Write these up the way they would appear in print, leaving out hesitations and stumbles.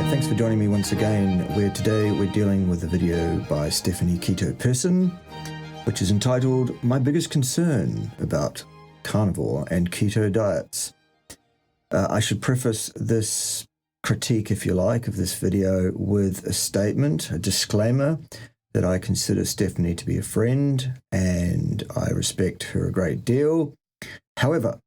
Thanks for joining me once again, where today we're dealing with a video by Stephanie Keto Person, which is entitled My Biggest Concern About Carnivore and Keto Diets. I should preface this critique, if you like, of this video with a statement, a disclaimer, that I consider Stephanie to be a friend and I respect her a great deal. However,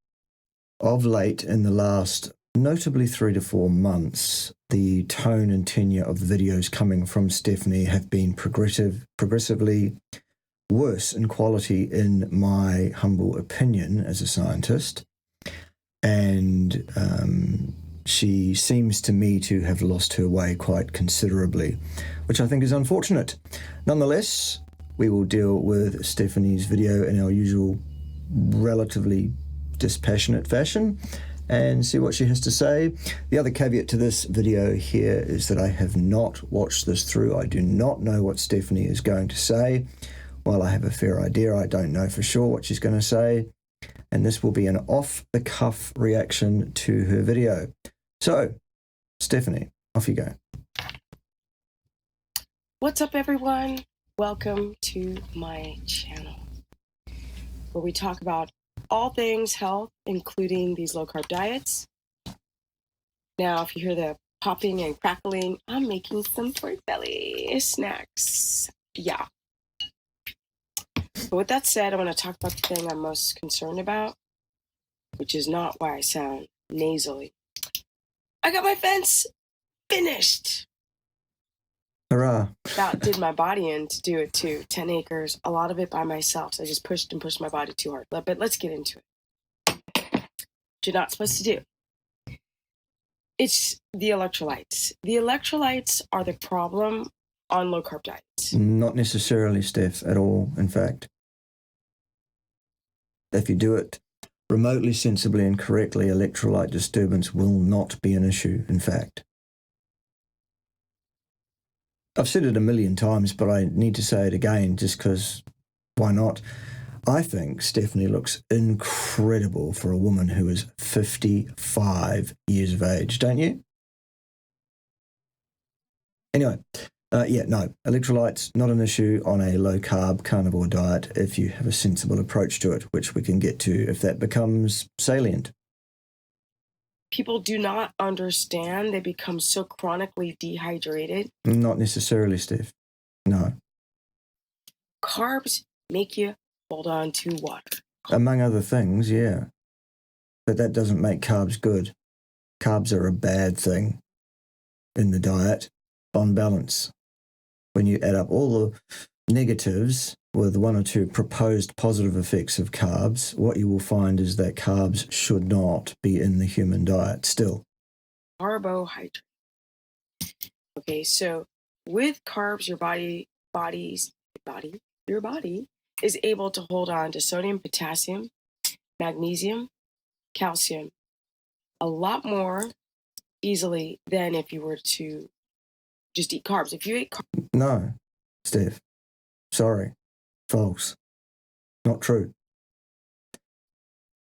of late, in the last notably 3 to 4 months, the tone and tenure of the videos coming from Stephanie have been progressively worse in quality, in my humble opinion as a scientist. And she seems to me to have lost her way quite considerably, which I think is unfortunate. Nonetheless, we will deal with Stephanie's video in our usual relatively dispassionate fashion and see what she has to say. The other caveat to this video here is that I have not watched this through. I do not know what Stephanie is going to say. While I have a fair idea, I don't know for sure what she's going to say. And this will be an off-the-cuff reaction to her video. So, Stephanie, off you go. What's up, everyone? Welcome to my channel, where we talk about all things health, including these low-carb diets. Now, if you hear the popping and crackling, I'm making some pork belly snacks. Yeah. But with that said, I want to talk about the thing I'm most concerned about, which is not why I sound nasally. I got my fence finished. Hurrah. About did my body in to do it too. 10 acres, a lot of it by myself. So I just pushed my body too hard. But let's get into it. What you're not supposed to do. It's the electrolytes. The electrolytes are the problem on low-carb diets. Not necessarily, Steph, at all, in fact. If you do it remotely sensibly and correctly, electrolyte disturbance will not be an issue, in fact. I've said it a million times, but I need to say it again just because why not? I think Stephanie looks incredible for a woman who is 55 years of age, don't you? Anyway, electrolytes, not an issue on a low-carb carnivore diet if you have a sensible approach to it, which we can get to if that becomes salient. People do not understand. They become so chronically dehydrated. Not necessarily, Steph. No. Carbs make you hold on to water. Among other things, yeah. But that doesn't make carbs good. Carbs are a bad thing in the diet on balance. When you add up all the negatives with 1 or 2 proposed positive effects of carbs, what you will find is that carbs should not be in the human diet still. Carbohydrate. Okay, so with carbs, your body is able to hold on to sodium, potassium, magnesium, calcium a lot more easily than if you were to just eat carbs. If you ate carbs... No, Steph. Sorry. False. Not true.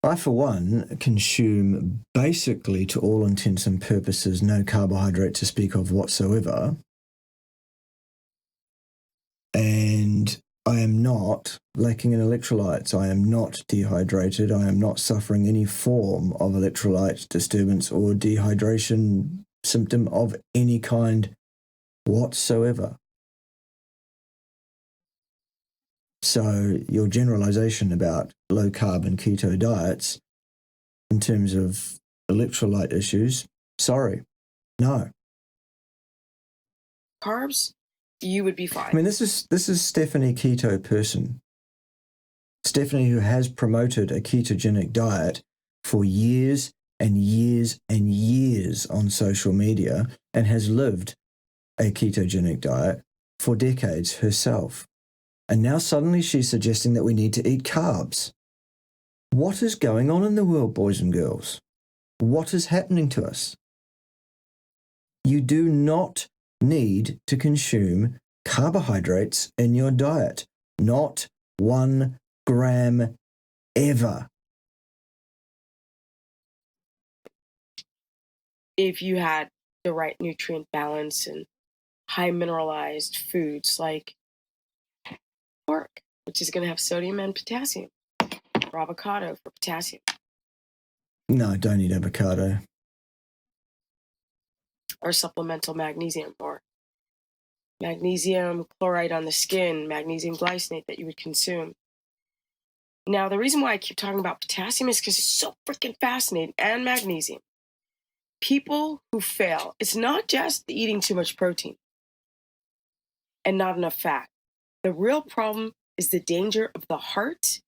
I, for one, consume basically, to all intents and purposes, no carbohydrate to speak of whatsoever. And I am not lacking in electrolytes. I am not dehydrated. I am not suffering any form of electrolyte disturbance or dehydration symptom of any kind whatsoever. So your generalization about low-carb and keto diets in terms of electrolyte issues, sorry, no. Carbs, you would be fine. I mean, this is Stephanie Keto Person. Stephanie, who has promoted a ketogenic diet for years and years and years on social media and has lived a ketogenic diet for decades herself. And now suddenly she's suggesting that we need to eat carbs. What is going on in the world, boys and girls? What is happening to us? You do not need to consume carbohydrates in your diet. Not 1 gram ever. If you had the right nutrient balance and high mineralized foods like pork, which is going to have sodium and potassium, or avocado for potassium, No, don't eat avocado. or supplemental magnesium, or magnesium chloride on the skin, magnesium glycinate that you would consume. Now, the reason why I keep talking about potassium is because it's so freaking fascinating, and magnesium. People who fail, it's not just eating too much protein and not enough fat. The real problem is the danger of the heart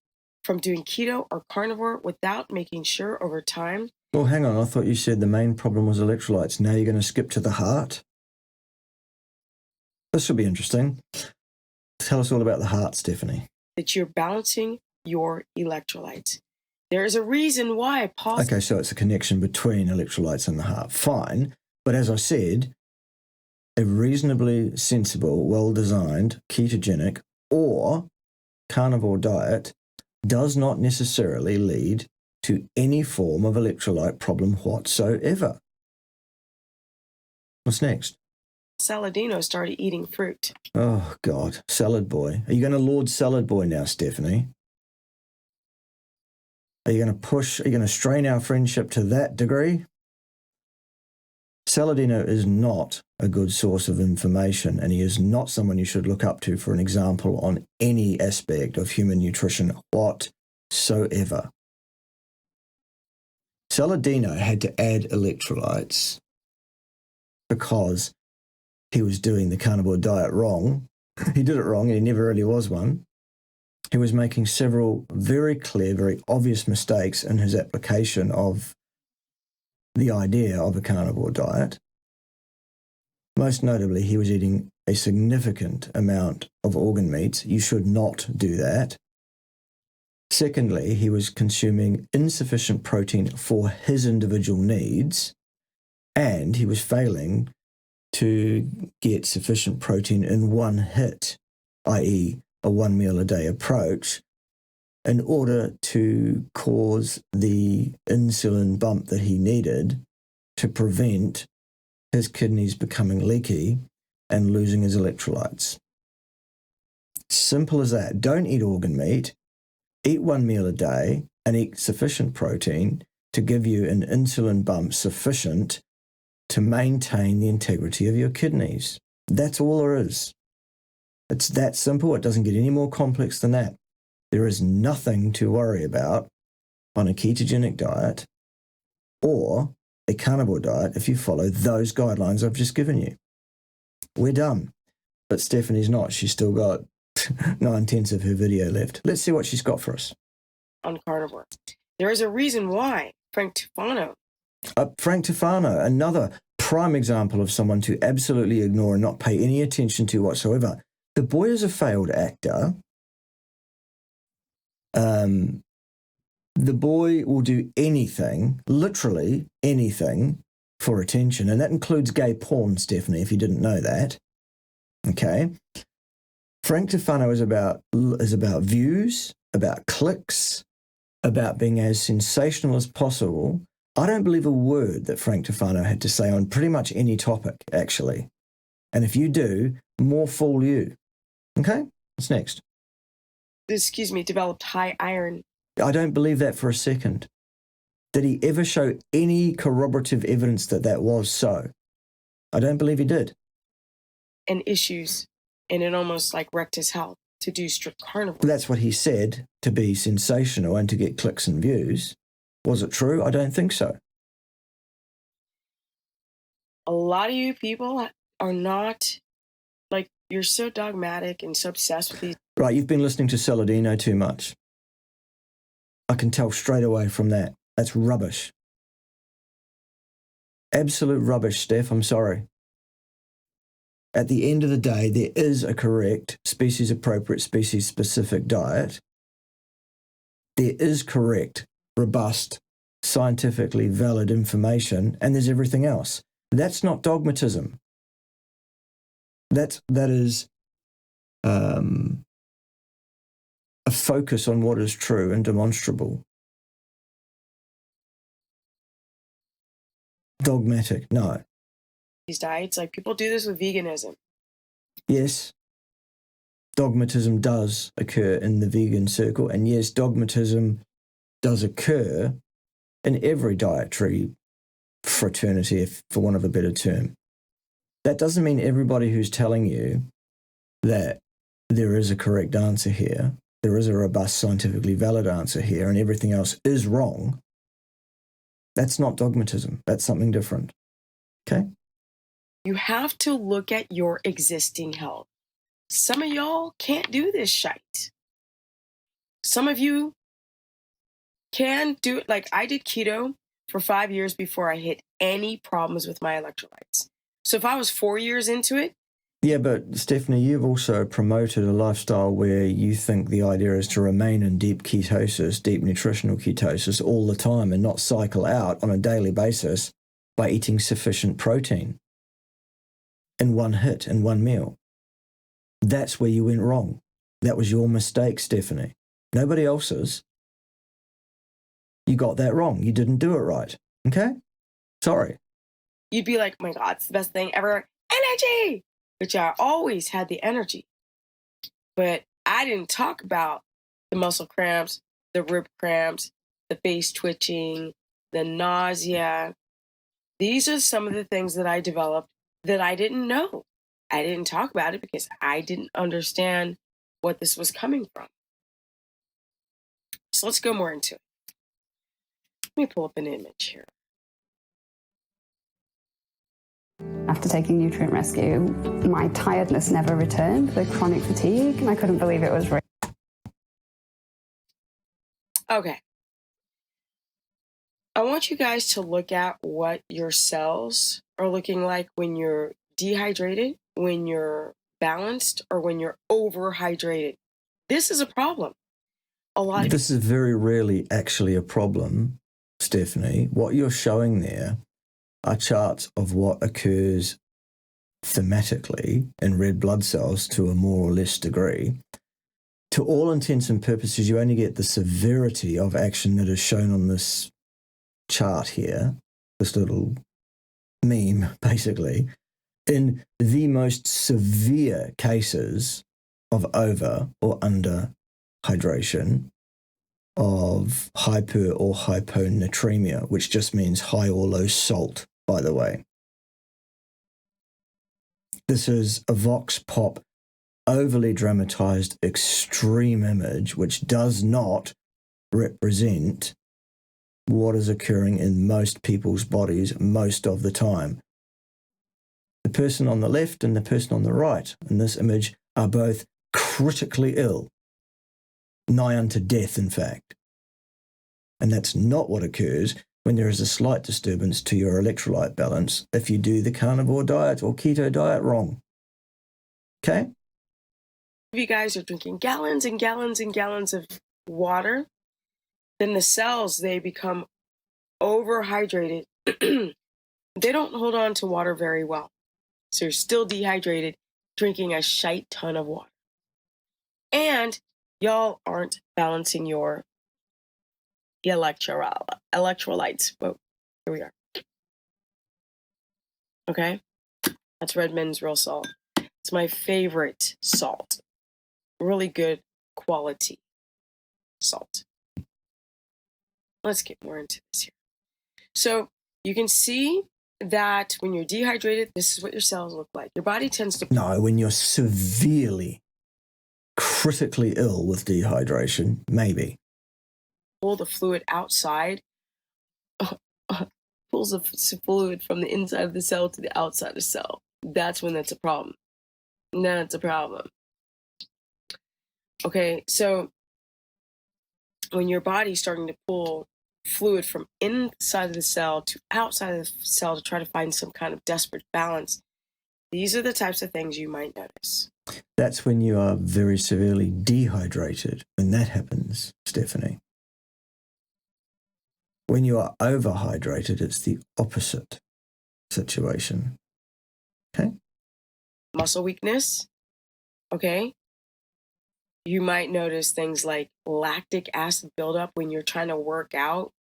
from doing keto or carnivore without making sure over time. Well, hang on. I thought you said the main problem was electrolytes. Now you're going to skip to the heart? This will be interesting. Tell us all about the heart, Stephanie. That you're balancing your electrolytes. There is a reason why Okay, so it's a connection between electrolytes and the heart. Fine. But as I said, a reasonably sensible, well-designed, ketogenic or carnivore diet does not necessarily lead to any form of electrolyte problem whatsoever. What's next? Saladino started eating fruit. Oh, God. Salad boy. Are you going to Lord Salad Boy now, Stephanie? Are you going to strain our friendship to that degree? Saladino is not a good source of information, and he is not someone you should look up to for an example on any aspect of human nutrition whatsoever. Saladino had to add electrolytes because he was doing the carnivore diet wrong. He did it wrong, and he never really was one. He was making several very clear, very obvious mistakes in his application of the idea of a carnivore diet. Most notably, he was eating a significant amount of organ meats. You should not do that. Secondly, he was consuming insufficient protein for his individual needs, and he was failing to get sufficient protein in one hit, i.e., a 1 meal a day approach, in order to cause the insulin bump that he needed to prevent his kidneys becoming leaky and losing his electrolytes. Simple as that. Don't eat organ meat. Eat 1 meal a day and eat sufficient protein to give you an insulin bump sufficient to maintain the integrity of your kidneys. That's all there is. It's that simple. It doesn't get any more complex than that. There is nothing to worry about on a ketogenic diet or a carnivore diet if you follow those guidelines I've just given you. We're done. But Stephanie's not. She's still got 9/10 of her video left. Let's see what she's got for us. On carnivore. There is a reason why Frank Tufano. Frank Tufano, another prime example of someone to absolutely ignore and not pay any attention to whatsoever. The boy is a failed actor. The boy will do anything, literally anything, for attention, and that includes gay porn, Stephanie, if you didn't know that. Okay? Frank Tufano is about views, about clicks, about being as sensational as possible. I don't believe a word that Frank Tufano had to say on pretty much any topic, actually. And if you do, more fool you. Okay? What's next? Developed high iron. I don't believe that for a second. Did he ever show any corroborative evidence that that was so? I don't believe he did. And issues, and it almost like wrecked his health to do strict carnivore. That's what he said, to be sensational and to get clicks and views. Was it true? I don't think so. A lot of you people are not, like, you're so dogmatic and so obsessed with these. Right, you've been listening to Saladino too much. I can tell straight away from that. That's rubbish. Absolute rubbish, Steph. I'm sorry. At the end of the day, there is a correct species-appropriate, species-specific diet. There is correct, robust, scientifically valid information, and there's everything else. That's not dogmatism. That is a focus on what is true and demonstrable. Dogmatic, no. these diets. Like, people do this with veganism. Yes, dogmatism does occur in the vegan circle, and yes, dogmatism does occur in every dietary fraternity, for want of a better term. That doesn't mean everybody who's telling you that there is a correct answer here, there is a robust, scientifically valid answer here, and everything else is wrong. That's not dogmatism. That's something different. Okay? You have to look at your existing health. Some of y'all can't do this shite. Some of you can do it. Like, I did keto for 5 years before I hit any problems with my electrolytes. So if I was 4 years into it. Yeah, but Stephanie, you've also promoted a lifestyle where you think the idea is to remain in deep ketosis, deep nutritional ketosis all the time and not cycle out on a daily basis by eating sufficient protein in one hit, in one meal. That's where you went wrong. That was your mistake, Stephanie. Nobody else's. You got that wrong. You didn't do it right. Okay? Sorry. You'd be like, oh my God, it's the best thing ever. Energy! Which I always had the energy. But I didn't talk about the muscle cramps, the rib cramps, the face twitching, the nausea. These are some of the things that I developed that I didn't know. I didn't talk about it because I didn't understand what this was coming from. So let's go more into it. Let me pull up an image here. After taking nutrient rescue, my tiredness never returned, the chronic fatigue, and I couldn't believe it was real. Okay. I want you guys to look at what your cells are looking like when you're dehydrated, when you're balanced, or when you're overhydrated. This is a problem. This is very rarely actually a problem, Stephanie. What you're showing there are charts of what occurs thematically in red blood cells to a more or less degree. To all intents and purposes, you only get the severity of action that is shown on this chart here, this little meme, basically, in the most severe cases of over or under hydration, of hyper or hyponatremia, which just means high or low salt, by the way. This is a vox pop, overly dramatized, extreme image, which does not represent what is occurring in most people's bodies most of the time. The person on the left and the person on the right in this image are both critically ill, nigh unto death, in fact. And that's not what occurs when there is a slight disturbance to your electrolyte balance if you do the carnivore diet or keto diet wrong. Okay? If you guys are drinking gallons and gallons and gallons of water, then the cells, they become overhydrated. They don't hold on to water very well. So you're still dehydrated, drinking a shite ton of water. And y'all aren't balancing your electrolytes. Whoa, here we are. Okay? That's Redmond's real salt. It's my favorite salt. Really good quality salt. Let's get more into this here. So you can see that when you're dehydrated, this is what your cells look like. Your body tends to... No, when you're severely, critically ill with dehydration, maybe. Pull the fluid outside. Pulls the fluid from the inside of the cell to the outside of the cell. That's when that's a problem. That's a problem. Okay, so when your body's starting to pull fluid from inside of the cell to outside of the cell to try to find some kind of desperate balance, these are the types of things you might notice. That's when you are very severely dehydrated, when that happens, Stephanie. When you are overhydrated, it's the opposite situation. Okay? Muscle weakness. Okay? You might notice things like lactic acid buildup when you're trying to work out.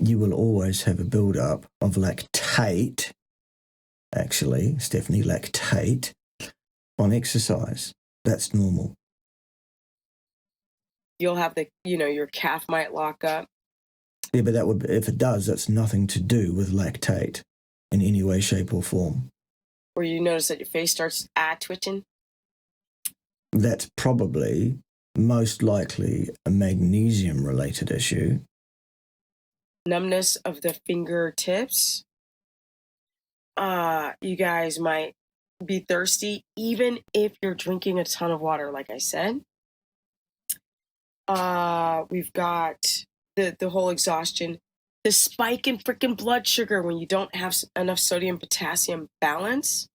You will always have a buildup of lactate actually, Stephanie, lactate on exercise. That's normal. You'll have your calf might lock up. Yeah, but if it does, that's nothing to do with lactate in any way, shape, or form. Or you notice that your face starts twitching. That's probably most likely a magnesium-related issue. Numbness of the fingertips. You guys might be thirsty, even if you're drinking a ton of water, like I said. We've got the whole exhaustion, the spike in freaking blood sugar when you don't have enough sodium potassium balance.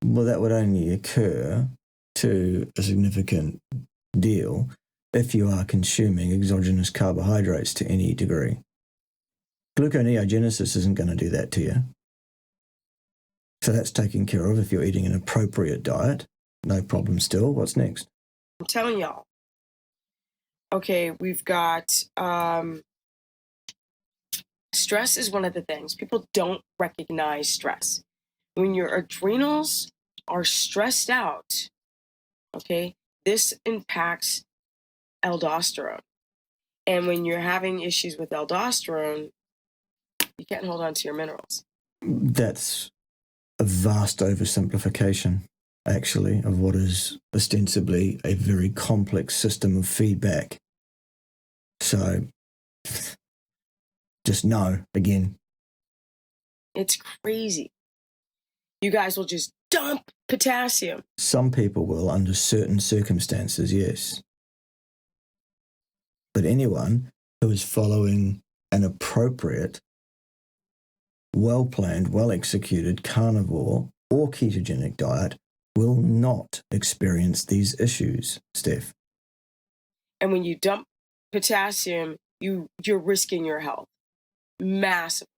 Well, that would only occur to a significant deal if you are consuming exogenous carbohydrates to any degree. Gluconeogenesis isn't going to do that to you. So that's taken care of if you're eating an appropriate diet. No problem still. What's next? I'm telling y'all. Okay, we've got stress is one of the things. People don't recognize stress. When your adrenals are stressed out, okay, this impacts aldosterone. And when you're having issues with aldosterone, you can't hold on to your minerals. That's a vast oversimplification, actually, of what is ostensibly a very complex system of feedback. So, just know, again. It's crazy. You guys will just dump potassium. Some people will under certain circumstances, yes. But anyone who is following an appropriate, well-planned, well-executed carnivore or ketogenic diet will not experience these issues, Steph. And when you dump potassium, you're risking your health massively.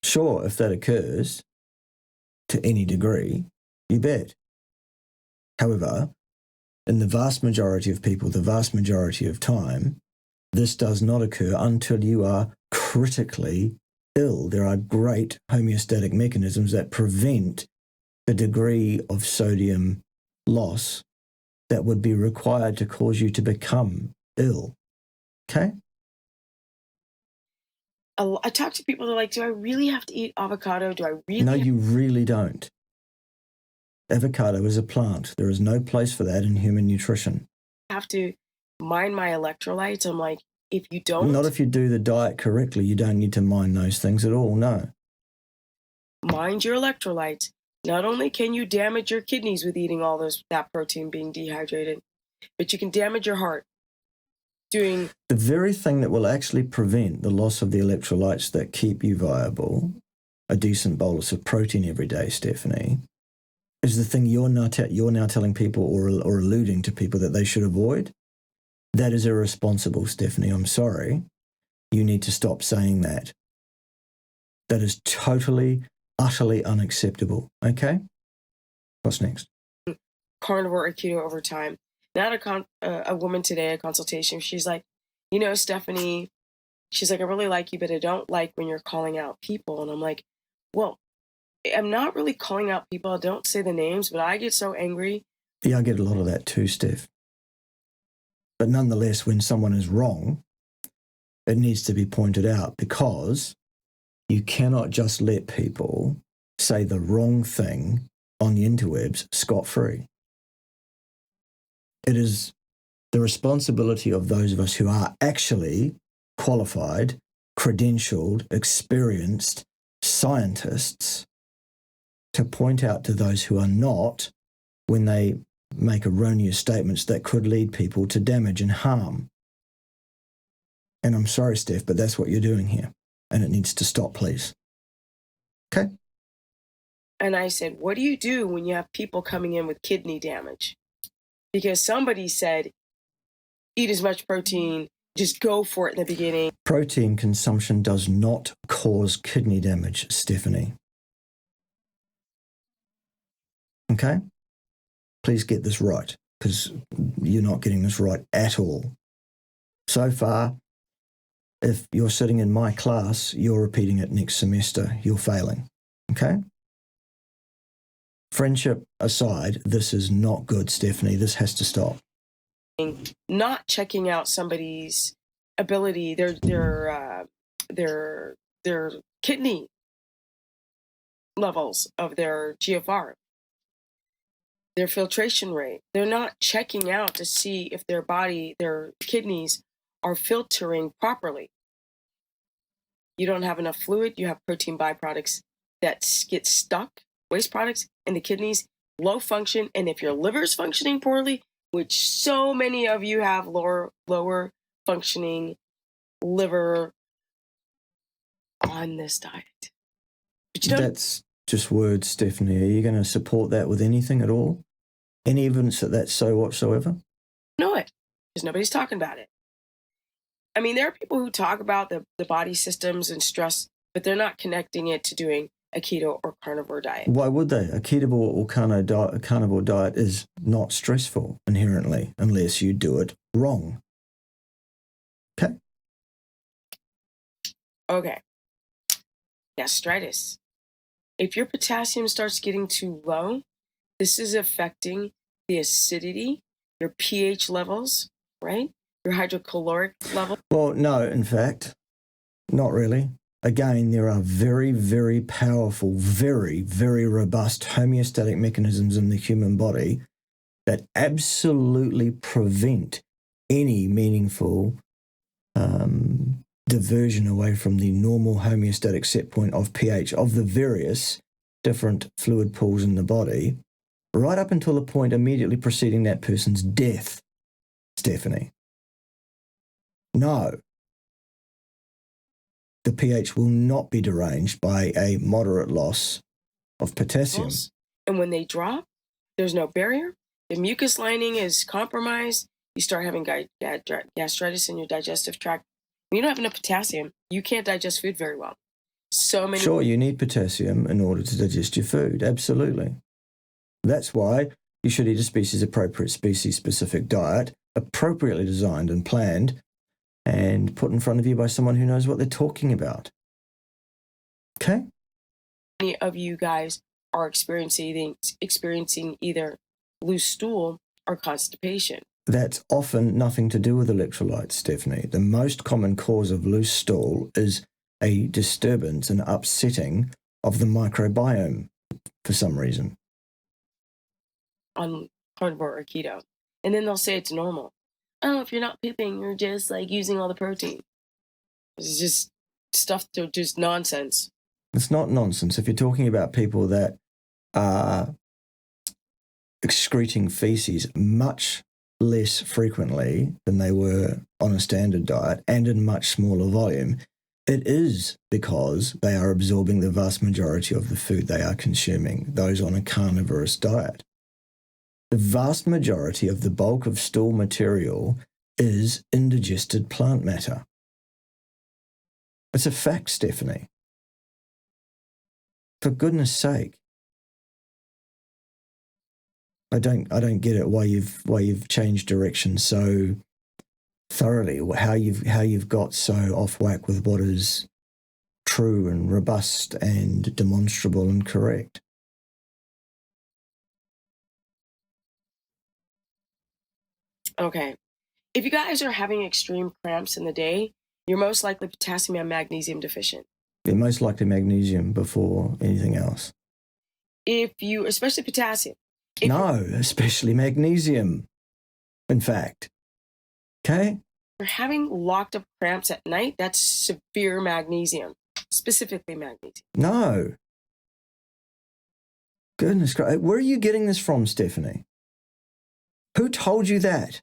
Sure, if that occurs to any degree, you bet. However, in the vast majority of people, the vast majority of time, this does not occur until you are critically ill. There are great homeostatic mechanisms that prevent the degree of sodium loss that would be required to cause you to become ill. Okay? I talk to people that are like, do I really have to eat avocado? Do I really? No, you really don't. Avocado is a plant. There is no place for that in human nutrition. Have to mind my electrolytes? I'm like, if you don't. Not if you do the diet correctly. You don't need to mind those things at all, no. Mind your electrolytes. Not only can you damage your kidneys with eating all that protein being dehydrated, but you can damage your heart. Doing the very thing that will actually prevent the loss of the electrolytes that keep you viable, a decent bolus of protein every day, Stephanie, is the thing you're now telling people or alluding to people that they should avoid. That is irresponsible, Stephanie. I'm sorry. You need to stop saying that. That is totally, utterly unacceptable. Okay? What's next? Carnivore or keto over time. Not a woman today, a consultation. She's like, Stephanie, she's like, I really like you, but I don't like when you're calling out people. And I'm like, well, I'm not really calling out people. I don't say the names, but I get so angry. Yeah, I get a lot of that too, Steph. But nonetheless, when someone is wrong, it needs to be pointed out because you cannot just let people say the wrong thing on the interwebs scot-free. It is the responsibility of those of us who are actually qualified, credentialed, experienced scientists to point out to those who are not when they make erroneous statements that could lead people to damage and harm. And I'm sorry, Steph, but that's what you're doing here. And it needs to stop, please. Okay? And I said, what do you do when you have people coming in with kidney damage? Because somebody said, eat as much protein, just go for it in the beginning. Protein consumption does not cause kidney damage, Stephanie. Okay? Please get this right, because you're not getting this right at all. So far, if you're sitting in my class, you're repeating it next semester, you're failing. Okay? Friendship aside, this is not good, Stephanie. This has to stop. Not checking out somebody's ability, their kidney levels of their GFR, their filtration rate. They're not checking out to see if their kidneys are filtering properly. You don't have enough fluid, you have protein byproducts that get stuck, waste products in the kidneys, low function, and if your liver is functioning poorly, which so many of you have lower functioning liver on this diet. But that's just words, Stephanie. Are you going to support that with anything at all? Any evidence that that's so whatsoever? Know it, because nobody's talking about it. I mean, there are people who talk about the body systems and stress, but they're not connecting it to doing a keto or carnivore diet. Why would they? A keto or carnivore diet is not stressful inherently unless you do it wrong. Okay. Gastritis. If your potassium starts getting too low, this is affecting the acidity, your pH levels, right? Your hydrochloric level. Well, no, in fact, not really. Again, there are very, very powerful, very, very robust homeostatic mechanisms in the human body that absolutely prevent any meaningful diversion away from the normal homeostatic set point of pH of the various different fluid pools in the body, right up until the point immediately preceding that person's death, Stephanie. No. The pH will not be deranged by a moderate loss of potassium. And when they drop, there's no barrier. The mucus lining is compromised. You start having gastritis in your digestive tract. When you don't have enough potassium, you can't digest food very well. Sure, you need potassium in order to digest your food. Absolutely. That's why you should eat a species-appropriate, species-specific diet, appropriately designed and planned, and put in front of you by someone who knows what they're talking about. Okay? Many of you guys are experiencing either loose stool or constipation. That's often nothing to do with electrolytes, Stephanie. The most common cause of loose stool is a disturbance and upsetting of the microbiome for some reason. On carnivore or keto. And then they'll say it's normal. Oh, if you're not pooping, you're just like using all the protein. It's just stuff to just nonsense. It's not nonsense. If you're talking about people that are excreting feces much less frequently than they were on a standard diet and in much smaller volume, it is because they are absorbing the vast majority of the food they are consuming, those on a carnivorous diet. The vast majority of the bulk of stool material is indigested plant matter. It's a fact, Stephanie. For goodness sake. I don't get it why you've changed direction so thoroughly, how you've got so off whack with what is true and robust and demonstrable and correct. Okay. If you guys are having extreme cramps in the day, you're most likely potassium and magnesium deficient. You're most likely magnesium before anything else. Especially potassium. Especially magnesium, in fact. Okay? If you're having locked up cramps at night, that's severe magnesium, specifically magnesium. No. Goodness Christ. Where are you getting this from, Stephanie? Who told you that?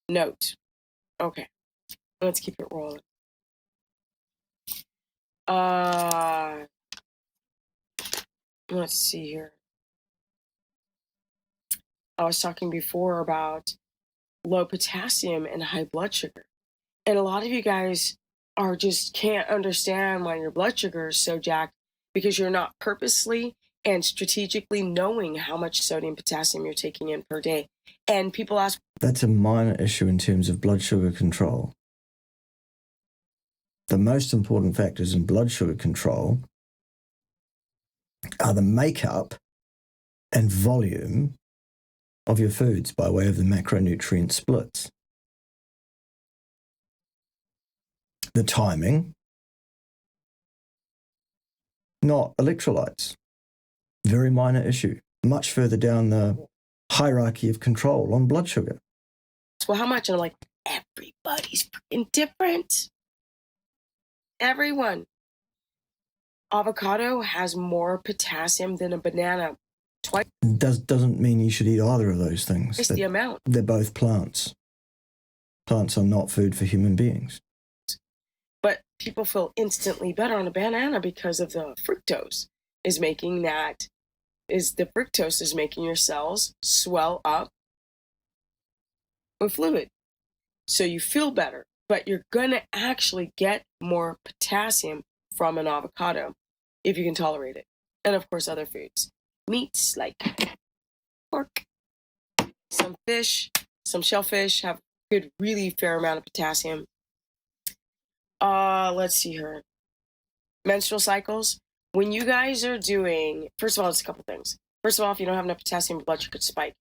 Note. Okay. Let's keep it rolling. Let's see here. I was talking before about low potassium and high blood sugar. And a lot of you guys just can't understand why your blood sugar is so jacked because you're not purposely and strategically knowing how much sodium potassium you're taking in per day. And people ask... That's a minor issue in terms of blood sugar control. the most important factors in blood sugar control are the makeup and volume of your foods by way of the macronutrient splits. The timing, not electrolytes. Very minor issue, much further down the hierarchy of control on blood sugar. Well, how much? And I'm like, everybody's freaking different. Everyone. Avocado has more potassium than a banana. Twice. Doesn't mean you should eat either of those things. It's the amount. They're both plants. Plants are not food for human beings. But people feel instantly better on a banana because of the fructose is making your cells swell up with fluid. So you feel better, but you're going to actually get more potassium from an avocado if you can tolerate it. And of course, other foods. Meats like pork, some fish, some shellfish have good, really fair amount of potassium. Let's see here. Menstrual cycles. When you guys are doing, first of all, it's a couple things. First of all, if you don't have enough potassium, blood sugar could spike.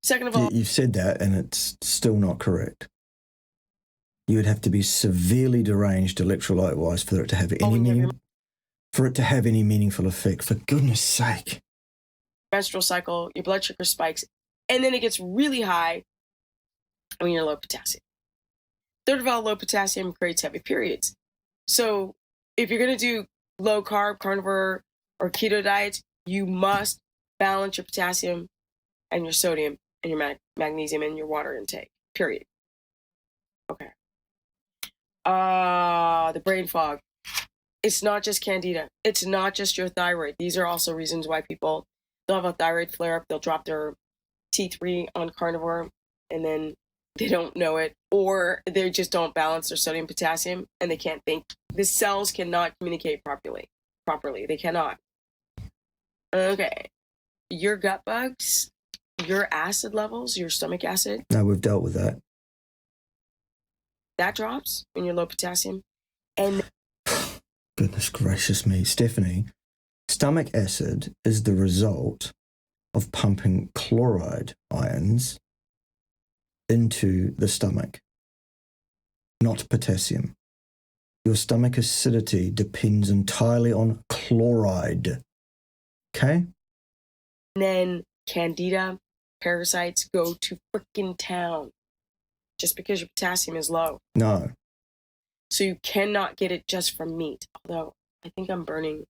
Second of all, you've said that, and it's still not correct. You would have to be severely deranged electrolyte-wise for it to have any meaningful effect. For goodness sake. Menstrual cycle, your blood sugar spikes, and then it gets really high when you're low potassium. Third of all, low potassium creates heavy periods. So if you're going to do low carb, carnivore, or keto diets, you must balance your potassium and your sodium and your magnesium and your water intake, period. Okay. The brain fog. It's not just candida. It's not just your thyroid. These are also reasons why people, they'll have a thyroid flare-up, they'll drop their T3 on carnivore, and then they don't know it, or they just don't balance their sodium potassium, and they can't think. The cells cannot communicate properly. They cannot. Okay. Your gut bugs, your acid levels, your stomach acid. No, we've dealt with that. That drops when you're low potassium. And goodness gracious me, Stephanie, stomach acid is the result of pumping chloride ions into the stomach, not potassium. Your stomach acidity depends entirely on chloride. Okay? And then candida, parasites go to frickin' town just because your potassium is low. No. So you cannot get it just from meat. Although I think I'm burning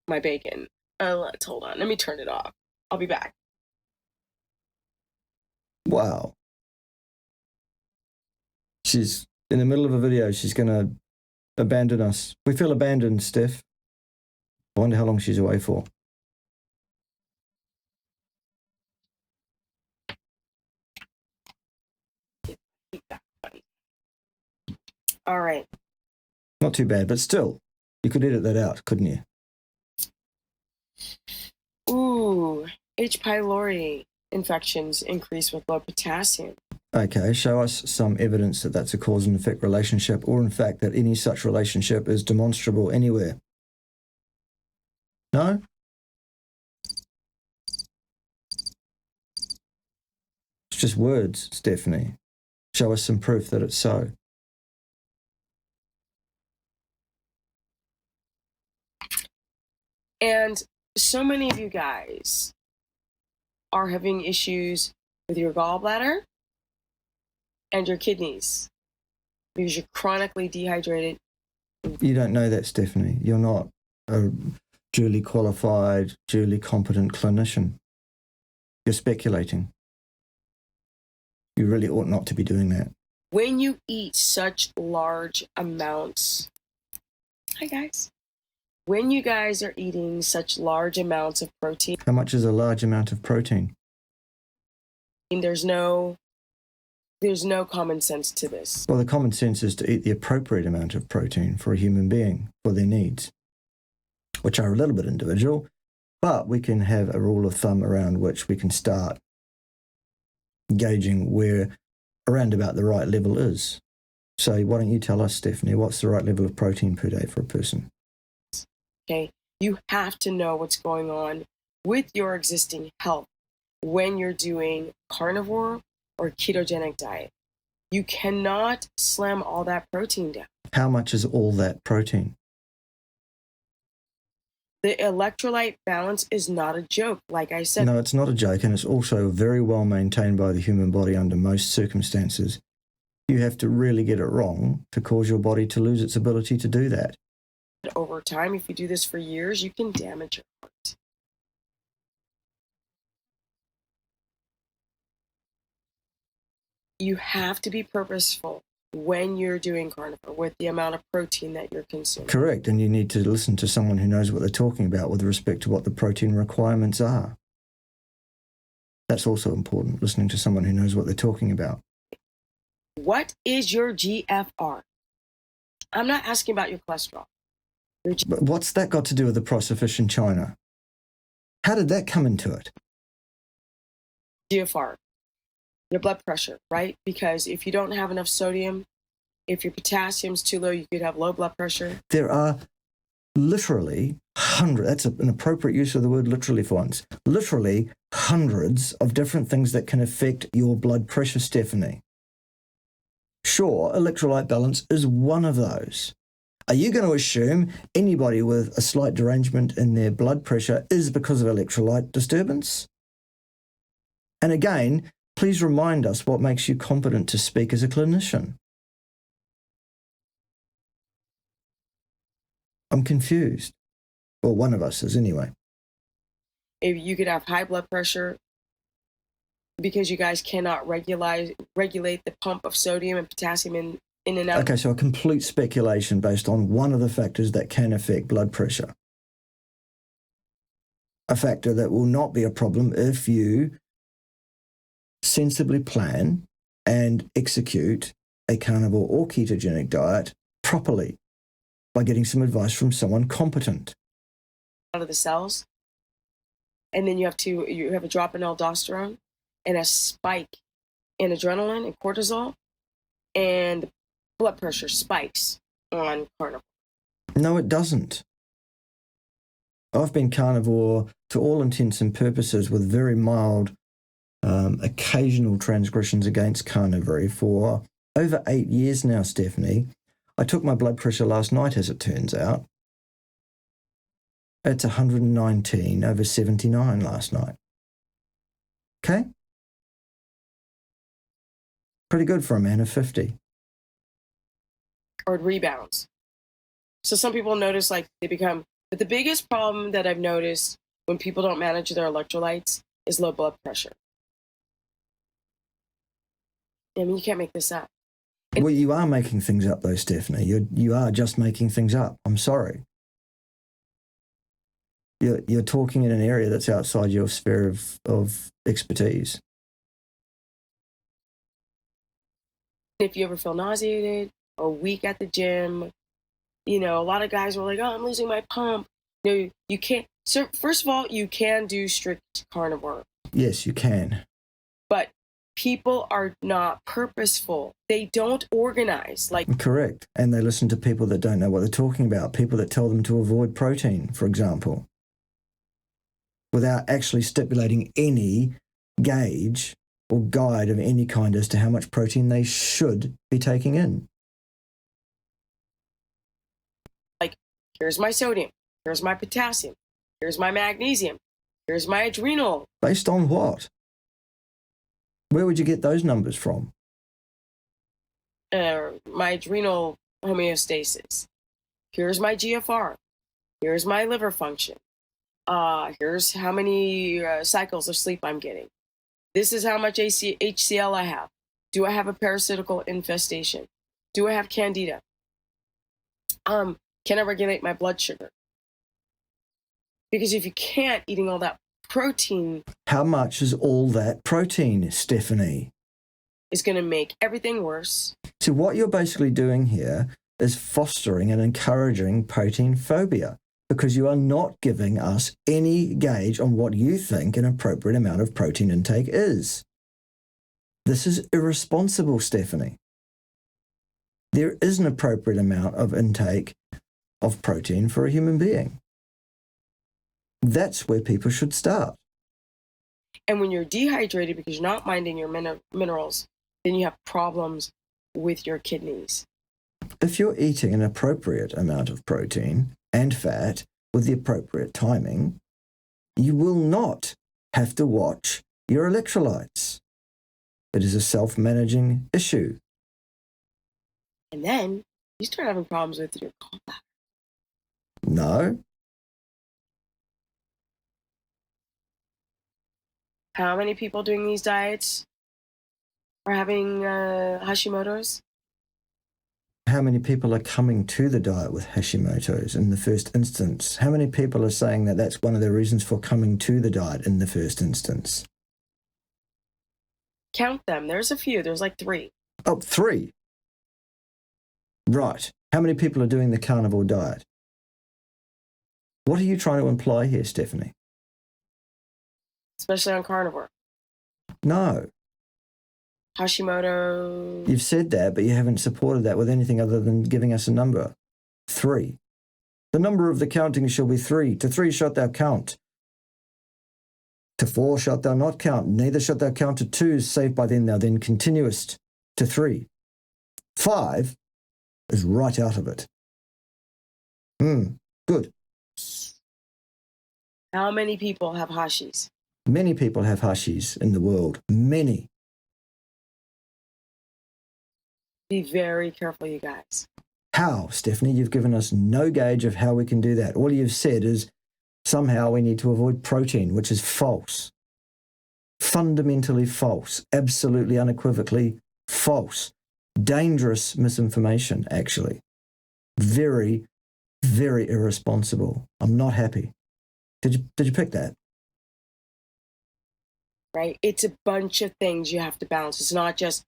my bacon. Let's hold on. Let me turn it off. I'll be back. Wow. She's in the middle of a video. She's going to abandon us. We feel abandoned, Steph. I wonder how long she's away for. All right. Not too bad, but still, you could edit that out, couldn't you? Ooh, H. pylori infections increase with low potassium. Okay, show us some evidence that that's a cause and effect relationship, or in fact that any such relationship is demonstrable anywhere. No? It's just words, Stephanie. Show us some proof that it's so. And so many of you guys are having issues with your gallbladder and your kidneys because you're chronically dehydrated. You don't know that, Stephanie. You're not a duly qualified, duly competent clinician. You're speculating. You really ought not to be doing that. When you eat such large amounts, hi guys. When you guys are eating such large amounts of protein. How much is a large amount of protein? There's no common sense to this. Well, the common sense is to eat the appropriate amount of protein for a human being, for their needs, which are a little bit individual, but we can have a rule of thumb around which we can start gauging where around about the right level is. So why don't you tell us, Stephanie, what's the right level of protein per day for a person? Okay, you have to know what's going on with your existing health when you're doing carnivore or ketogenic diet. You cannot slam all that protein down. How much is all that protein? The electrolyte balance is not a joke, like I said. No, it's not a joke, and it's also very well maintained by the human body under most circumstances. You have to really get it wrong to cause your body to lose its ability to do that. Over time, if you do this for years, you can damage your heart. You have to be purposeful when you're doing carnivore with the amount of protein that you're consuming. Correct, and you need to listen to someone who knows what they're talking about with respect to what the protein requirements are. That's also important, listening to someone who knows what they're talking about. What is your GFR? I'm not asking about your cholesterol. But what's that got to do with the price of fish in China? How did that come into it? GFR, your blood pressure, right? Because if you don't have enough sodium, if your potassium's too low, you could have low blood pressure. There are literally hundreds, that's an appropriate use of the word literally for once, literally hundreds of different things that can affect your blood pressure, Stephanie. Sure, electrolyte balance is one of those. Are you going to assume anybody with a slight derangement in their blood pressure is because of electrolyte disturbance? And again, please remind us what makes you competent to speak as a clinician. I'm confused. Well, one of us is anyway. If you could have high blood pressure because you guys cannot regulate the pump of sodium and potassium in and out. Okay, so a complete speculation based on one of the factors that can affect blood pressure. A factor that will not be a problem if you sensibly plan and execute a carnivore or ketogenic diet properly by getting some advice from someone competent. Out of the cells, and then you have a drop in aldosterone and a spike in adrenaline and cortisol, and blood pressure spikes on carnivore. No, it doesn't. I've been carnivore to all intents and purposes with very mild, occasional transgressions against carnivory for over 8 years now, Stephanie. I took my blood pressure last night, as it turns out. It's 119 over 79 last night. Okay? Pretty good for a man of 50. Or it rebounds. So some people notice like they become, but the biggest problem that I've noticed when people don't manage their electrolytes is low blood pressure. I mean, you can't make this up. Well, you are making things up though, Stephanie. You are just making things up. I'm sorry. You're talking in an area that's outside your sphere of expertise. If you ever feel nauseated or weak at the gym, a lot of guys are like, oh, I'm losing my pump. No, you can't. So first of all, you can do strict carnivore. Yes, you can. But people are not purposeful. They don't organize. Correct. And they listen to people that don't know what they're talking about, people that tell them to avoid protein, for example, without actually stipulating any gauge or guide of any kind as to how much protein they should be taking in. Like, here's my sodium, here's my potassium, here's my magnesium, here's my adrenal. Based on what? Where would you get those numbers from? My adrenal homeostasis. Here's my GFR. Here's my liver function. Here's how many cycles of sleep I'm getting. This is how much HCl I have. Do I have a parasitical infestation? Do I have candida? Can I regulate my blood sugar? Because if you can't, eating all that protein... How much is all that protein, Stephanie? Is going to make everything worse. So what you're basically doing here is fostering and encouraging protein phobia, because you are not giving us any gauge on what you think an appropriate amount of protein intake is. This is irresponsible, Stephanie. There is an appropriate amount of intake of protein for a human being. That's where people should start. And when you're dehydrated because you're not minding your minerals, then you have problems with your kidneys. If you're eating an appropriate amount of protein and fat with the appropriate timing, you will not have to watch your electrolytes. It is a self-managing issue. And then you start having problems with your gallbladder. No. How many people doing these diets are having Hashimoto's? How many people are coming to the diet with Hashimoto's in the first instance? How many people are saying that that's one of the reasons for coming to the diet in the first instance? Count them. There's a few. There's like 3. Oh, 3. Right. How many people are doing the carnivore diet? What are you trying to imply here, Stephanie? Especially on carnivore. No. Hashimoto. You've said that, but you haven't supported that with anything other than giving us a number. 3. The number of the counting shall be 3. To 3 shalt thou count. To 4 shalt thou not count. Neither shalt thou count to 2, save by then thou then continuest to 3. 5 is right out of it. Good. How many people have Hashis? Many people have Hashis in the world. Many. Be very careful, you guys. How, Stephanie? You've given us no gauge of how we can do that. All you've said is somehow we need to avoid protein, which is false. Fundamentally false. Absolutely unequivocally false. Dangerous misinformation, actually. Very, very irresponsible. I'm not happy. Did you pick that? Right? It's a bunch of things you have to balance. It's not just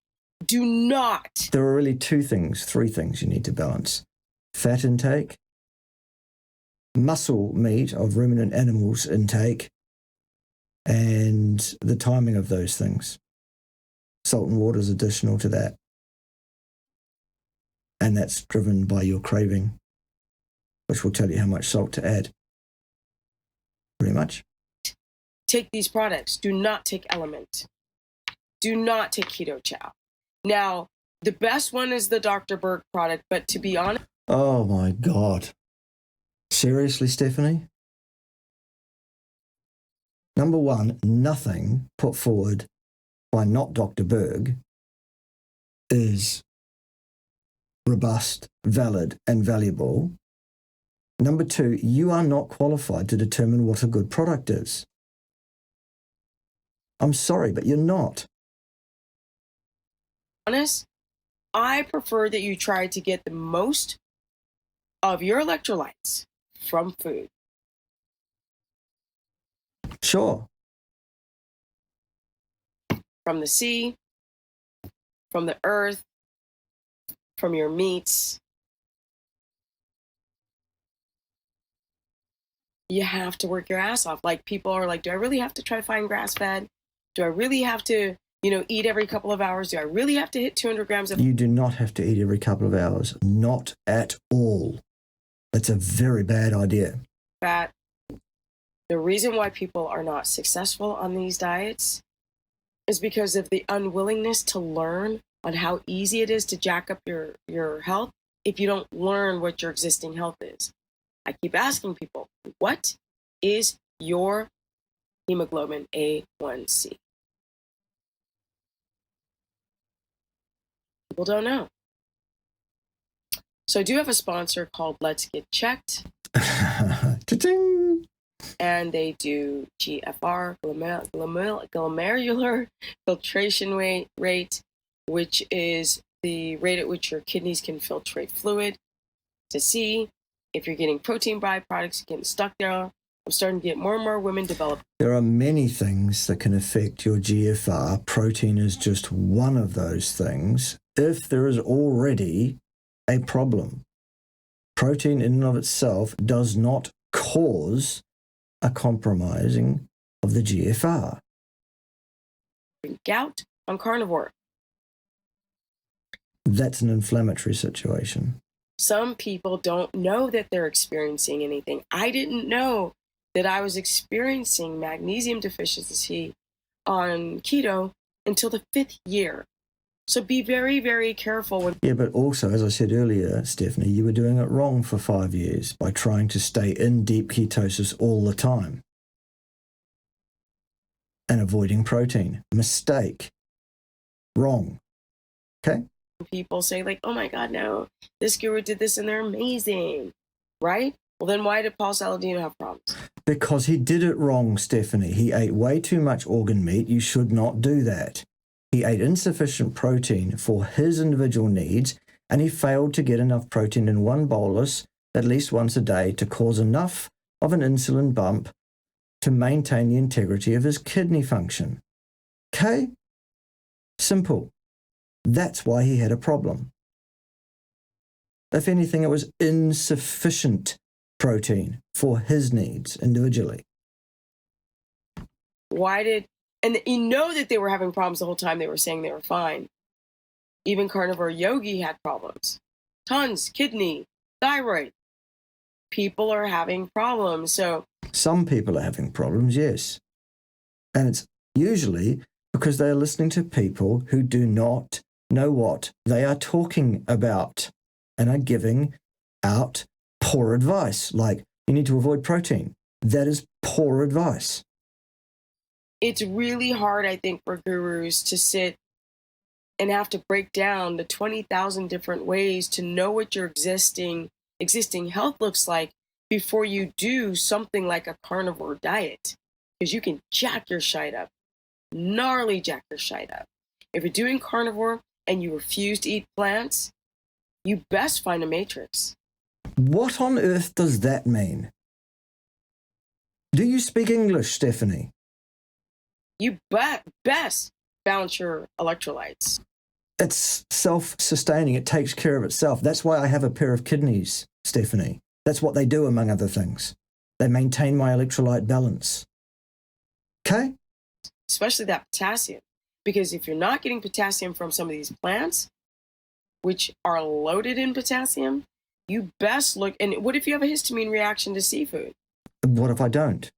do not. There are really 3 things you need to balance. Fat intake, muscle meat of ruminant animals intake, and the timing of those things. Salt and water is additional to that. And that's driven by your craving, which will tell you how much salt to add. Pretty much. Take these products. Do not take Element. Do not take Keto Chow. Now, the best one is the Dr. Berg product, but to be honest... Oh my God. Seriously, Stephanie? Number 1, nothing put forward by not Dr. Berg is robust, valid, and valuable. Number 2, you are not qualified to determine what a good product is. I'm sorry, but you're not. Honest, I prefer that you try to get the most of your electrolytes from food. Sure. From the sea, from the earth, from your meats. You have to work your ass off. Like, people are like, do I really have to try to find grass-fed? Do I really have to, eat every couple of hours? Do I really have to hit 200 grams of... You do not have to eat every couple of hours. Not at all. That's a very bad idea. Fat. The reason why people are not successful on these diets is because of the unwillingness to learn on how easy it is to jack up your health if you don't learn what your existing health is. I keep asking people, what is your hemoglobin A1C? People don't know. So I do have a sponsor called Let's Get Checked. Cha-ching! And they do GFR, glomerular filtration rate, which is the rate at which your kidneys can filtrate fluid to see if you're getting protein byproducts, getting stuck there. I'm starting to get more and more women develop. There are many things that can affect your GFR. Protein is just one of those things. If there is already a problem, protein in and of itself does not cause a compromising of the GFR. Gout on carnivore. That's an inflammatory situation. Some people don't know that they're experiencing anything. I didn't know that I was experiencing magnesium deficiency on keto until the 5th year. So be very, very careful when... Yeah, but also, as I said earlier, Stephanie, you were doing it wrong for 5 years by trying to stay in deep ketosis all the time and avoiding protein. Mistake. Wrong. Okay? People say like, oh my God, no, this guru did this and they're amazing, right? Well, then why did Paul Saladino have problems? Because he did it wrong, Stephanie. He ate way too much organ meat. You should not do that. He ate insufficient protein for his individual needs, and he failed to get enough protein in one bolus at least once a day to cause enough of an insulin bump to maintain the integrity of his kidney function. Okay? Simple. That's why he had a problem. If anything, it was insufficient protein for his needs individually. And you know that they were having problems the whole time they were saying they were fine. Even carnivore yogi had problems. Tons, kidney, thyroid. People are having problems. So some people are having problems, yes. And it's usually because they are listening to people who do not know what they are talking about and are giving out poor advice, like you need to avoid protein. That is poor advice. It's really hard, I think, for gurus to sit and have to break down the 20,000 different ways to know what your existing health looks like before you do something like a carnivore diet. Because you can jack your shite up, gnarly jack your shite up. If you're doing carnivore and you refuse to eat plants, you best find a matrix. What on earth does that mean? Do you speak English, Stephanie? You best balance your electrolytes. It's self-sustaining. It takes care of itself. That's why I have a pair of kidneys, Stephanie. That's what they do, among other things. They maintain my electrolyte balance. Okay? Especially that potassium. Because if you're not getting potassium from some of these plants, which are loaded in potassium, you best look... And what if you have a histamine reaction to seafood? What if I don't?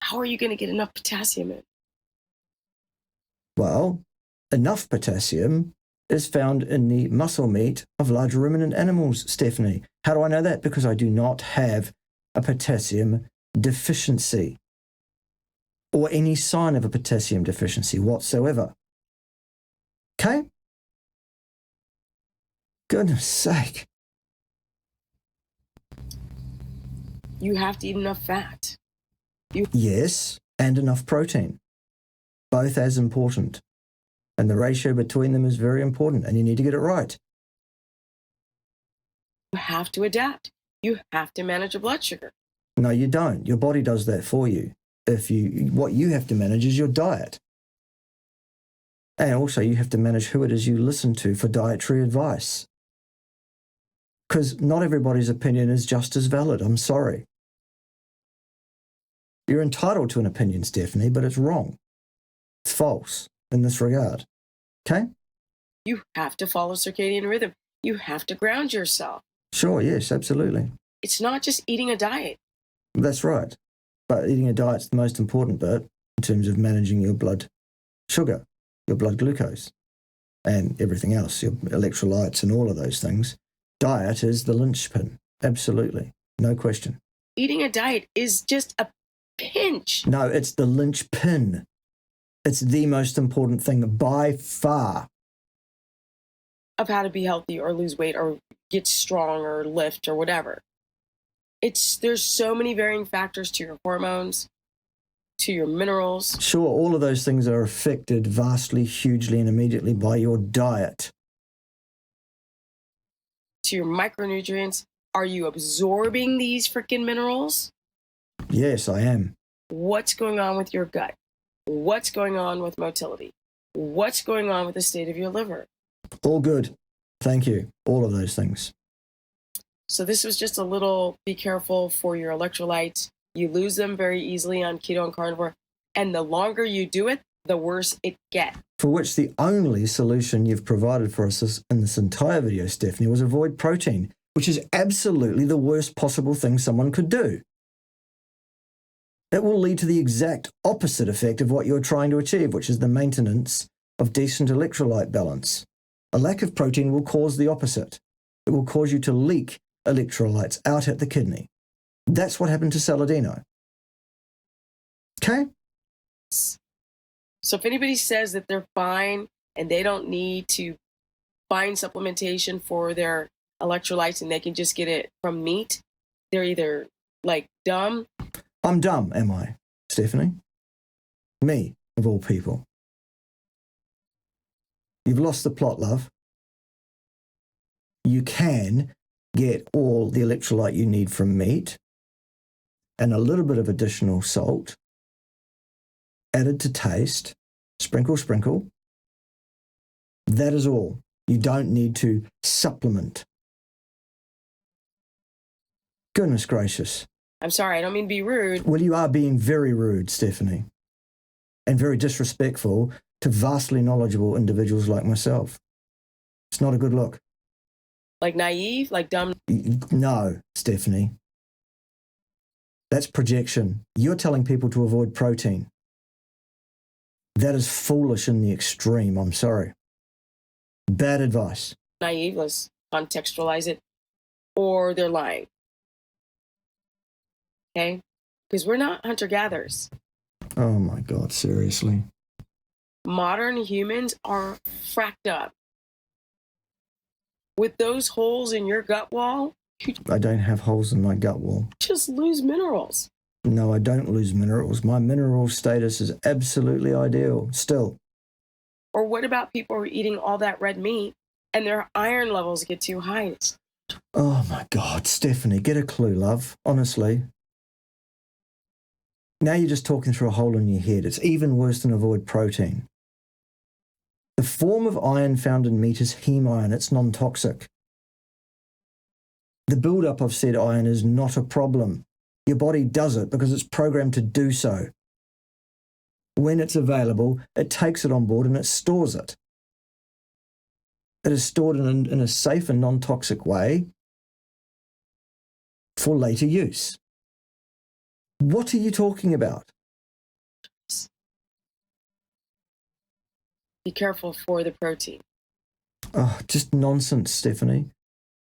How are you going to get enough potassium in? Well, enough potassium is found in the muscle meat of large ruminant animals, Stephanie. How do I know that? Because I do not have a potassium deficiency or any sign of a potassium deficiency whatsoever. Okay? Goodness sake. You have to eat enough fat. Yes, and enough protein. Both as important. And the ratio between them is very important, and you need to get it right. You have to adapt. You have to manage your blood sugar. No, you don't. Your body does that for you. What you have to manage is your diet. And also you have to manage who it is you listen to for dietary advice. Because not everybody's opinion is just as valid. I'm sorry. You're entitled to an opinion, Stephanie, but it's wrong. It's false in this regard. Okay? You have to follow circadian rhythm. You have to ground yourself. Sure, yes, absolutely. It's not just eating a diet. That's right. But eating a diet's the most important bit in terms of managing your blood sugar, your blood glucose, and everything else, your electrolytes and all of those things. Diet is the linchpin. Absolutely. No question. Eating a diet is just a pinch. No, it's the linchpin. It's the most important thing by far. Of how to be healthy or lose weight or get strong or lift or whatever. There's so many varying factors to your hormones, to your minerals. Sure, all of those things are affected vastly, hugely, and immediately by your diet. To your micronutrients. Are you absorbing these freaking minerals? Yes, I am. What's going on with your gut? What's going on with motility? What's going on with the state of your liver? All good. Thank you. All of those things. So this was just a little, be careful for your electrolytes. You lose them very easily on keto and carnivore. And the longer you do it, the worse it gets. For which the only solution you've provided for us in this entire video, Stephanie, was avoid protein, which is absolutely the worst possible thing someone could do. It will lead to the exact opposite effect of what you're trying to achieve, which is the maintenance of decent electrolyte balance. A lack of protein will cause the opposite. It will cause you to leak electrolytes out at the kidney. That's what happened to Saladino. Okay? So if anybody says that they're fine and they don't need to find supplementation for their electrolytes and they can just get it from meat, they're either like dumb. I'm dumb, am I, Stephanie? Me, of all people. You've lost the plot, love. You can get all the electrolyte you need from meat and a little bit of additional salt added to taste, sprinkle, sprinkle. That is all. You don't need to supplement. Goodness gracious. I'm sorry, I don't mean to be rude. Well, you are being very rude, Stephanie, and very disrespectful to vastly knowledgeable individuals like myself. It's not a good look. Like naive, like dumb? No, Stephanie. That's projection. You're telling people to avoid protein. That is foolish in the extreme, I'm sorry. Bad advice. Naive, let's contextualize it. Or they're lying. Okay? Because we're not hunter-gatherers. Oh my God, seriously. Modern humans are fracked up. With those holes in your gut wall, you I don't have holes in my gut wall. just lose minerals. No, I don't lose minerals. My mineral status is absolutely ideal, still. Or what about people who are eating all that red meat and their iron levels get too high? Oh my God, Stephanie, get a clue, love. Honestly. Now you're just talking through a hole in your head. It's even worse than avoid protein. The form of iron found in meat is heme iron. It's non-toxic. The buildup of said iron is not a problem. Your body does it because it's programmed to do so. When it's available, it takes it on board and it stores it. It is stored in a safe and non-toxic way for later use. What are you talking about? Be careful for the protein. Oh, just nonsense, Stephanie.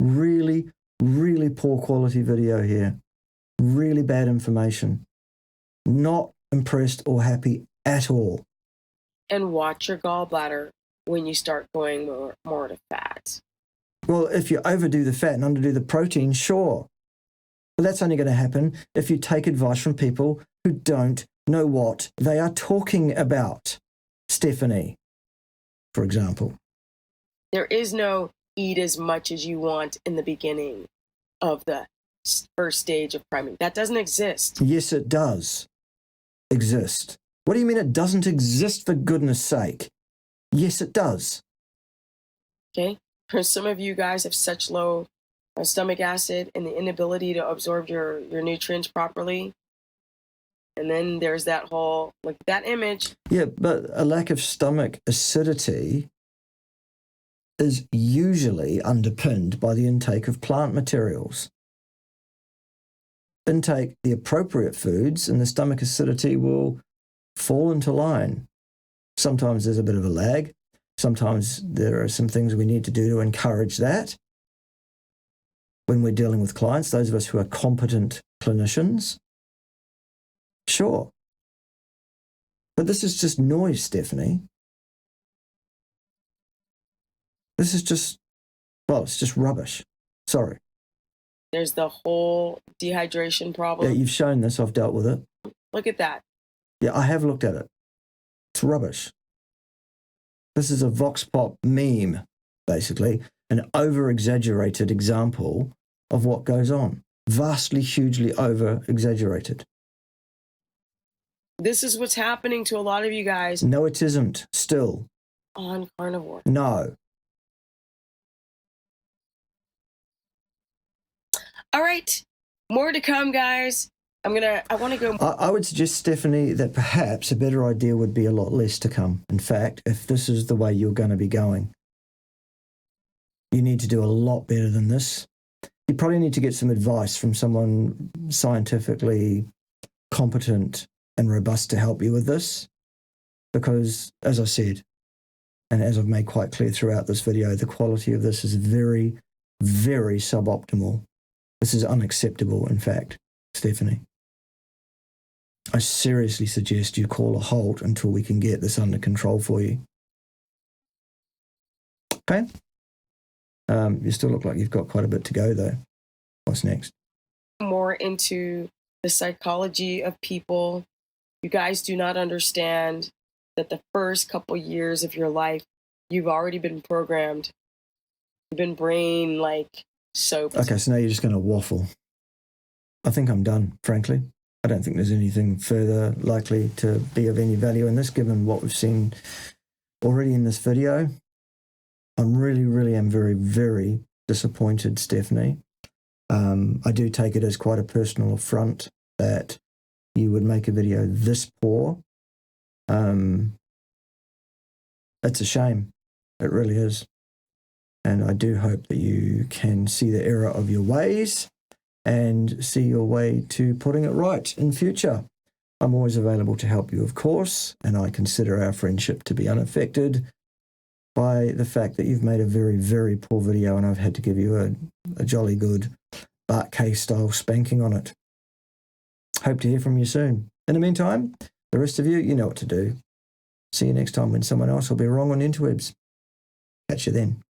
Really, really poor quality video here. Really bad information. Not impressed or happy at all. And watch your gallbladder when you start going more to fat. Well, if you overdo the fat and underdo the protein, sure. But that's only going to happen if you take advice from people who don't know what they are talking about. Stephanie, for example. There is no eat as much as you want in the beginning of the first stage of priming. That doesn't exist. Yes, it does exist. What do you mean it doesn't exist, for goodness sake? Yes, it does. Okay? For some of you guys have such low stomach acid and the inability to absorb your nutrients properly. And then there's that whole, like that image. Yeah, but a lack of stomach acidity is usually underpinned by the intake of plant materials. Intake the appropriate foods and the stomach acidity will fall into line. Sometimes there's a bit of a lag. Sometimes there are some things we need to do to encourage that. When we're dealing with clients, those of us who are competent clinicians, sure. But this is just noise, Stephanie. This is just, well, it's just rubbish. Sorry. There's the whole dehydration problem. Yeah, you've shown this. I've dealt with it. Look at that. Yeah, I have looked at it. It's rubbish. This is a vox pop meme, basically, an over-exaggerated example of what goes on. Vastly, hugely over-exaggerated. This is what's happening to a lot of you guys. No, it isn't. Still. On carnivore. No. All right. More to come, guys. I want to go. I would suggest, Stephanie, that perhaps a better idea would be a lot less to come. In fact, if this is the way you're going to be going, you need to do a lot better than this. You probably need to get some advice from someone scientifically competent and robust to help you with this. Because, as I said, and as I've made quite clear throughout this video, the quality of this is very, very suboptimal. This is unacceptable, in fact, Stephanie. I seriously suggest you call a halt until we can get this under control for you. Okay? You still look like you've got quite a bit to go, though. What's next? More into the psychology of people. You guys do not understand that the first couple years of your life, you've already been programmed. You've been brain like soap. Okay, so now you're just going to waffle. I think I'm done, frankly. I don't think there's anything further likely to be of any value in this, given what we've seen already in this video. I'm really am very, very disappointed, Stephanie. I do take it as quite a personal affront that you would make a video this poor. It's a shame. It really is. And I do hope that you can see the error of your ways and see your way to putting it right in future. I'm always available to help you, of course, and I consider our friendship to be unaffected by the fact that you've made a very, very poor video and I've had to give you a jolly good Bart K-style spanking on it. Hope to hear from you soon. In the meantime, the rest of you, you know what to do. See you next time when someone else will be wrong on the interwebs. Catch you then.